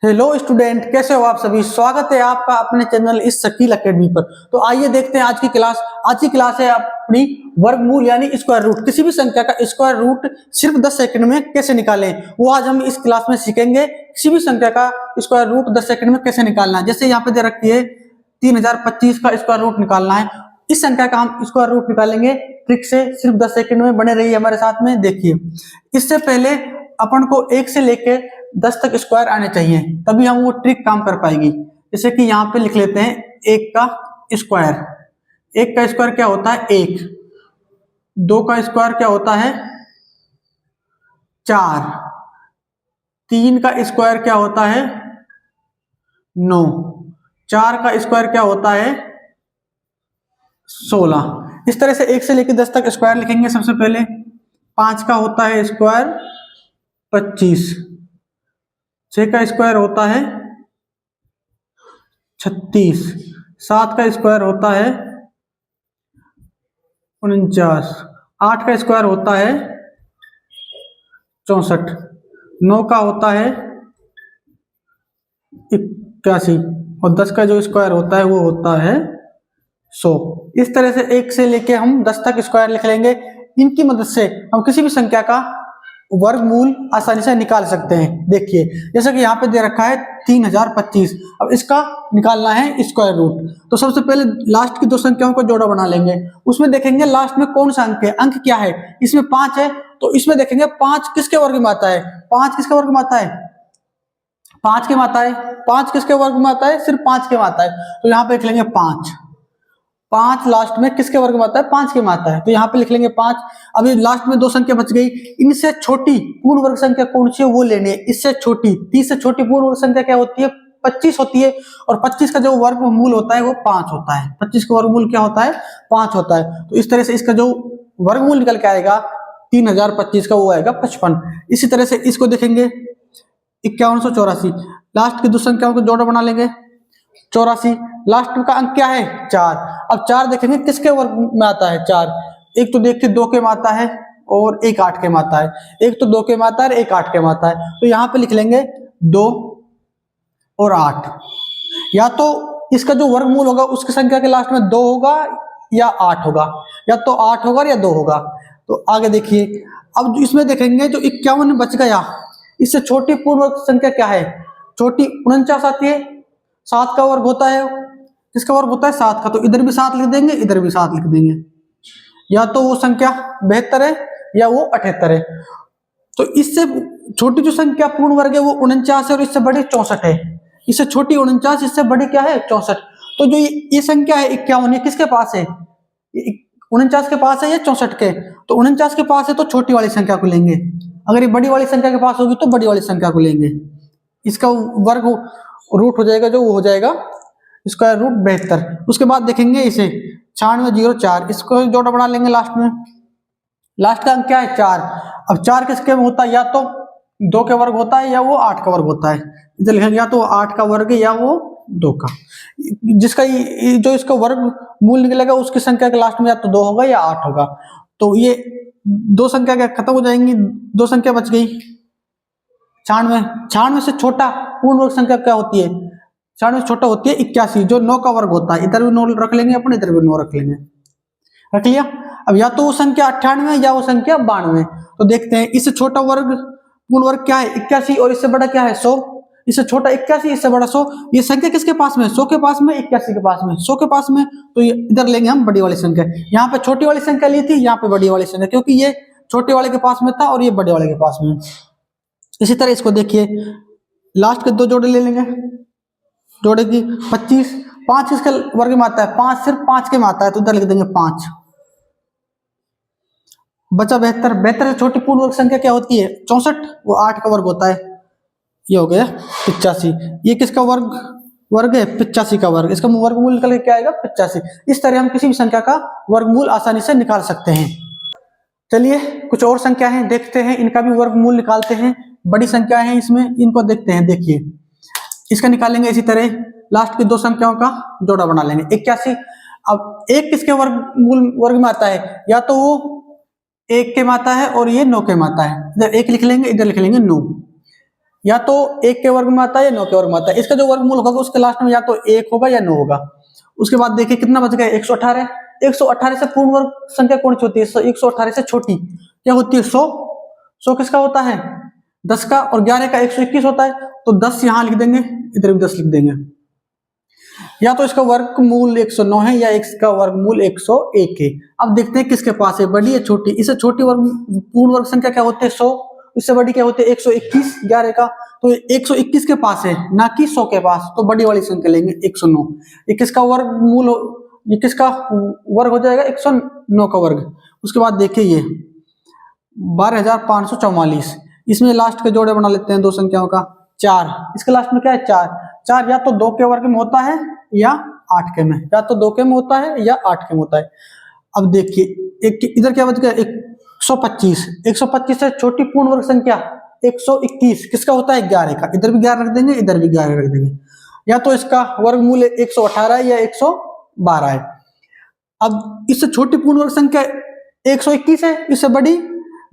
Hello student, कैसे हो आप सभी। स्वागत है आपका अपने चैनल इस शकील एकेडमी पर। तो आइए देखते हैं आज की क्लास। आज की क्लास है अपनी वर्गमूल यानी स्क्वायर रूट। किसी भी संख्या का स्क्वायर रूट सिर्फ 10 सेकंड में कैसे निकालें, वो आज हम इस क्लास में सीखेंगे। किसी भी संख्या का स्क्वायर रूट 10 सेकंड में कैसे निकालना है। जैसे यहाँ पे दे रखी है 3025 का स्क्वायर रूट निकालना है। इस संख्या का हम स्क्वायर रूट निकालेंगे ट्रिक से, सिर्फ 10 सेकंड में। बने रहिए हमारे साथ में। देखिए, इससे पहले अपन को 1 से लेके 10 तक स्क्वायर आने चाहिए, तभी हम वो ट्रिक काम कर पाएगी। जैसे कि यहाँ पे लिख लेते हैं 1 का स्क्वायर। 1 का स्क्वायर क्या होता है 1। 2 का स्क्वायर क्या होता है 4। 3 का स्क्वायर क्या होता है 9। 4 का स्क्वायर क्या होता है 16। इस तरह से 1 से लेकर 10 तक स्क्वायर लिखेंगे। सबसे पहले 5 का होता है स्क्वायर 25। 6 का स्क्वायर होता है 36। 7 का स्क्वायर होता है 49। 8 का स्क्वायर होता है 64। 9 का होता है 81 और 10 का जो स्क्वायर होता है वो होता है 100। इस तरह से 1 से लेके हम 10 तक स्क्वायर लिख लेंगे। इनकी मदद से हम किसी भी संख्या का वर्गमूल आसानी से निकाल सकते हैं। देखिए, जैसा कि यहाँ पे दे रखा है 3025। अब इसका निकालना है स्क्वायर रूट। तो सबसे पहले लास्ट की दो संख्याओं को जोड़ा बना लेंगे। उसमें देखेंगे लास्ट में कौन सा अंक है। अंक क्या है, इसमें 5 है, तो इसमें देखेंगे 5 किसके वर्ग में आता है। 5 किसके वर्ग में आता है 5 के में आता है। 5 किसके वर्ग में आता है, सिर्फ 5 के में आता है। तो यहाँ पे लिख लेंगे 5। 5 लास्ट में किसके वर्ग में आता है 5 के में आता है, तो यहाँ पे लिख लेंगे 5। अभी लास्ट में 2 संख्या बच गई। इनसे छोटी पूर्ण वर्ग संख्या कौन सी है वो लेनी है। इससे छोटी 30 से छोटी पूर्ण वर्ग संख्या क्या होती है 25 होती है। और 25 का जो वर्गमूल होता है वो 5 होता है। 25 का वर्गमूल क्या होता है 5 होता है। तो इस तरह से इसका जो वर्गमूल निकल के आएगा 3025 का वो आएगा 55। इसी तरह से इसको देखेंगे 5184। लास्ट की दो संख्याओं को जोड़ा बना लेंगे 84। लास्ट का अंक क्या है 4। अब 4 देखेंगे किसके वर्ग में आता है 4। एक तो देखिए 2 के में आता है और एक 8 के में आता है। एक तो 2 के में आता है और एक 8 के में आता है। तो यहाँ पे लिख लेंगे 2 और 8। या तो इसका जो वर्गमूल होगा उसकी संख्या के लास्ट में 2 होगा या 8 होगा, या तो 8 होगा या 2 होगा। तो आगे देखिए, अब इसमें देखेंगे जो 51 बच गया, इससे छोटी पूर्ण वर्ग संख्या क्या है, छोटी 49 आती है। 7 का वर्ग होता है, किसका वर्ग होता है 7 का, तो इधर भी 7 लिख देंगे, इधर भी 7 लिख देंगे। या तो वो संख्या 72 है या वो 78 है। तो इससे छोटी जो संख्या पूर्ण वर्ग है वो 49 है और इससे बड़ी 64 है। इससे छोटी 49, इससे बड़ी क्या है 64। तो जो ये संख्या है 51, ये किसके पास है 49 के पास है या 64 के। तो 49 के पास है तो छोटी वाली संख्या को लेंगे। अगर ये बड़ी वाली संख्या के पास होगी तो बड़ी वाली संख्या को लेंगे। इसका वर्ग रूट हो जाएगा जो वो हो जाएगा स्क्वायर रूट 72। उसके बाद देखेंगे इसे 9604, इसको जोड़ा बना लेंगे लास्ट में। लास्ट का अंक क्या है 4। अब 4 किसके में होता है, या तो 2 के वर्ग होता है या वो 8 का वर्ग होता है। इधर लिखेंगे या तो 8 का वर्ग या वो 2 का। जिसका जो इसका वर्ग मूल निकलेगा उसकी संख्या के लास्ट में या तो 2 होगा या 8 होगा। तो ये 2 संख्या क्या खत्म हो जाएंगी, 2 संख्या बच गई। 96 से छोटा पूर्ण वर्ग संख्या क्या होती है 96 से छोटा होती है 81, जो 9 का वर्ग होता है। इधर भी 9 रख लेंगे अपन, इधर भी 9 रख लेंगे। रख लिया। अब या तो वो संख्या 98 या वो संख्या 92। तो देखते हैं इससे छोटा वर्ग पूर्ण वर्ग क्या है 81 और इससे बड़ा क्या है 100। इससे छोटा 81, इससे बड़ा 100। ये संख्या किसके पास में 100 के पास में, 81 के पास में, 100 के पास में। तो ये इधर लेंगे हम बड़ी वाली संख्या। यहाँ पे छोटी वाली संख्या ली थी, यहाँ पे बड़ी वाली संख्या, क्योंकि ये छोटे वाले के पास में था और ये बड़े वाले के पास में। इसी तरह इसको देखिए, लास्ट के 2 जोड़े ले लेंगे। जोड़े की 25। 5 किसके वर्ग में आता है 5 सिर्फ 5 के में आता है, तो इधर लिख देंगे 5। बचा 72। 72 से छोटी पूर्ण वर्ग संख्या क्या होती है 64, वो 8 का वर्ग होता है। ये हो गया 85। ये किसका वर्ग है 85 का वर्ग। इसका वर्गमूल निकल के क्या आएगा 85। इस तरह हम किसी भी संख्या का वर्गमूल आसानी से निकाल सकते हैं। चलिए कुछ और संख्या है देखते हैं, इनका भी वर्गमूल निकालते हैं। बड़ी संख्या है इसमें, इनको देखते हैं। देखिए, इसका निकालेंगे इसी तरह। लास्ट की 2 संख्याओं का जोड़ा बना लेंगे 81। अब 1 किसके वर्ग में आता है, या तो वो 1 के में आता है और ये 9 के में आता है। इधर 1 लिख लेंगे, इधर लिख लेंगे 9। या तो 1 के वर्ग में आता है या 9 के वर्ग में आता है। इसका जो वर्गमूल होगा उसके लास्ट में या तो 1 होगा या 9 होगा। उसके बाद देखिए कितना बच गया, 118। 118 से पूर्ण वर्ग संख्या कौन सी होती है? 118 से छोटी क्या होती है? 100। 100 किसका होता है? 10 का, और 11 का 121 होता है। तो 10 यहां लिख देंगे, इधर भी 10 लिख देंगे। या तो इसका वर्गमूल 109 है या इसका वर्गमूल 101 है। अब देखते हैं किसके पास है, बड़ी या छोटी। इससे छोटी वर्ग पूर्ण वर्ग संख्या क्या होती है? 100। इससे बड़ी क्या होती है? 121। 11 का, तो 121 के पास है, ना कि 100 के पास। तो बड़ी वाली संख्या लेंगे 109। ये किसका वर्गमूल, ये किसका वर्ग हो जाएगा? 109 का वर्ग। उसके बाद देखिए ये 12,544। इसमें लास्ट के जोड़े बना लेते हैं दो संख्याओं का। 4, इसके लास्ट में क्या है? 4। 4 या तो 2 के वर्ग में होता है या 8 के में, या तो 2 के में होता है या 8 के में होता है। अब देखिए एक इधर क्या बच गया? 125। 125 से छोटी पूर्ण वर्ग संख्या 121 किसका होता है? 11 का। इधर भी 11 रख देंगे, इधर भी 11 रख देंगे। या तो इसका वर्गमूल 118 है या 112 है। अब इससे छोटी पूर्ण वर्ग संख्या 121 है, इससे बड़ी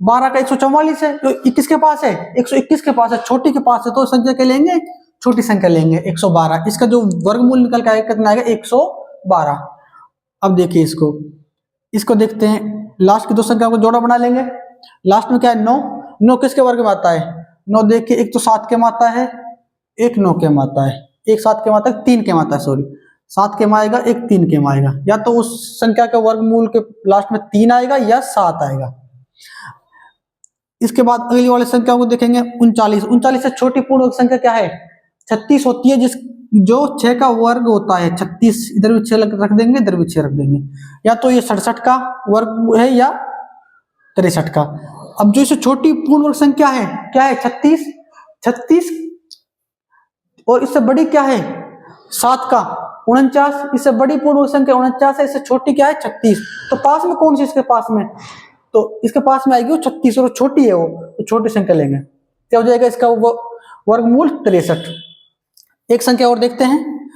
12 का 144 है। तो 21 के पास है, 121 के पास है, छोटी के पास है, तो संख्या क्या लेंगे? छोटी संख्या लेंगे 112। इसका जो वर्गमूल निकल के आएगा कितना आएगा? 112। अब देखिए इसको देखते हैं। लास्ट की दो संख्या को जोड़ा बना लेंगे। लास्ट में क्या है? 9। 9 किसके वर्ग में आता है? 9 देखिए, एक तो 7 के में आता है, एक 9 के में आता है, एक 7 के में आता है, 3 के में आता है, सॉरी 7 के में आएगा, एक 3 के में आएगा। या तो उस संख्या के वर्गमूल के लास्ट में 3 आएगा या 7 आएगा। इसके बाद अगली वाली संख्या को देखेंगे 39। 39 से छोटी पूर्ण वर्ग संख्या क्या है? 36 होती है, जो 6 का वर्ग होता है। 36, इधर भी 6 रख देंगे, इधर भी 6 रख देंगे। या तो ये 67 का वर्ग है या 63 का। अब जो इससे छोटी पूर्ण वर्ग संख्या है क्या है? 36। 36 और इससे बड़ी क्या है? 7 का 49। इससे बड़ी पूर्ण वर्ग संख्या 49 है, इससे छोटी क्या है? 36। तो पास में कौन सी इसके पास में? तो इसके पास में आएगी वो 36 और छोटी है वो, तो छोटी संख्या लेंगे। क्या हो जाएगा इसका वर्गमूल? 63। एक संख्या और देखते हैं।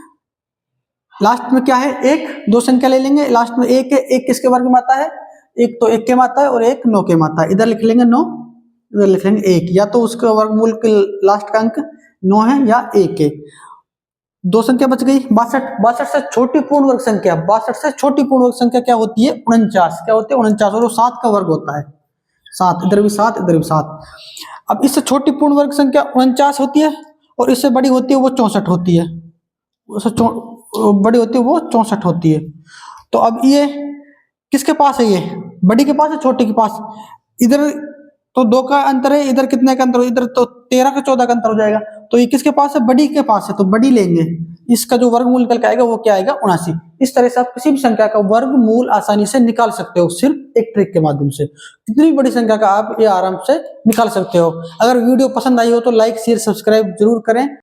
लास्ट में क्या है? 1। 2 संख्या ले लेंगे, लास्ट में 1 है। 1 किसके वर्ग में आता है? एक तो 1 के में आता है और एक 9 के में आता है। इधर लिख लेंगे 9, इधर लिख लेंगे 1। या तो उसका वर्गमूल के लास्ट का अंक 9 है या 1 है। 2 संख्या बच गई। 62। 62 से छोटी पूर्ण वर्ग संख्या, 62 से छोटी पूर्ण वर्ग संख्या क्या होती है? 49। क्या होती है? 49, और वो 7 का वर्ग होता है। 7, इधर भी 7, इधर भी 7। अब इससे छोटी पूर्ण वर्ग संख्या 49 होती है, और इससे बड़ी होती है वो 64 होती है। उससे बड़ी होती है वो 64 होती है। तो अब ये किसके पास है? ये बड़ी के पास है, छोटी के पास? इधर तो 2 का अंतर है, इधर कितने का अंतर? इधर तो 13 का 14 का अंतर हो जाएगा। तो ये किसके पास है? बड़ी के पास है, तो बड़ी लेंगे। इसका जो वर्गमूल निकल के आएगा वो क्या आएगा? 79। इस तरह से आप किसी भी संख्या का वर्गमूल आसानी से निकाल सकते हो, सिर्फ एक ट्रिक के माध्यम से। कितनी भी बड़ी संख्या का आप ये आराम से निकाल सकते हो। अगर वीडियो पसंद आई हो तो लाइक, शेयर, सब्सक्राइब जरूर करें।